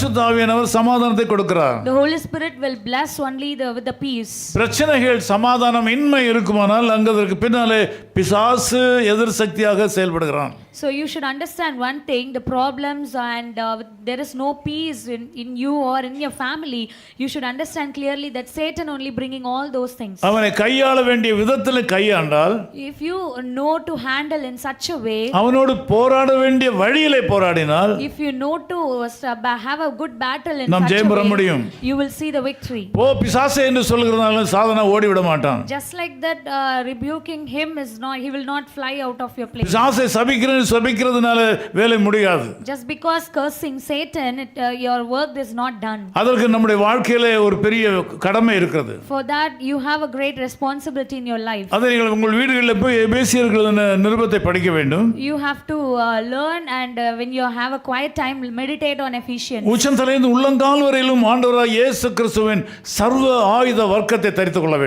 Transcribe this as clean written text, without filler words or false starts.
பரிசுத்த ஆவியானவர் சமாதானத்தை கொடுக்கிறார். The Holy Spirit will bless only with the peace. பிரச்சனைகள் சமாதானம் இன்மை இருக்குமானால் அங்கு அதற்கு பின்னாலே பிசாசு எதிர் சக்தியாக செயல்படுகிறான். So you should understand one thing, the problems and there is no peace in you or in your family. You should understand clearly that Satan only bringing all those things. அவனை கையாள வேண்டிய விதத்தில் கையாண்டால், If you know to handle in such a way, அவனோடு போராட வேண்டிய வழியிலே போராடினால், if you know to have a good battle in நாம் such ஜெயம் பெற a way, முடியும். you will see the victory. ஓ பிசாசே என்று சொல்கிறதுனால சாதாரண ஓடி விட மாட்டான். Just like that, rebuking him is not, he will not fly out of your place. பிசாசை சபிக்கிறதுனால வேலை முடியாது. Just because cursing Satan, your work is not done. அதற்கு நம்முடைய வாழ்க்கையிலே ஒரு பெரிய கடமை இருக்கிறது. For that you have a great responsibility in your life. அதை நீங்கள் உங்கள் வீடுகளில் போய் எபேசியர்களின் நிருபத்தை படிக்க வேண்டும். You have to learn and when you have a quiet time, meditate on Ephesians. உச்சந்தலையிலிருந்து உள்ளங்கால் வரையிலும் ஆண்டவராகிய இயேசு கிறிஸ்துவின் சர்வ ஆயுத வர்க்கத்தை தரித்துக் கொள்ள வேண்டும்.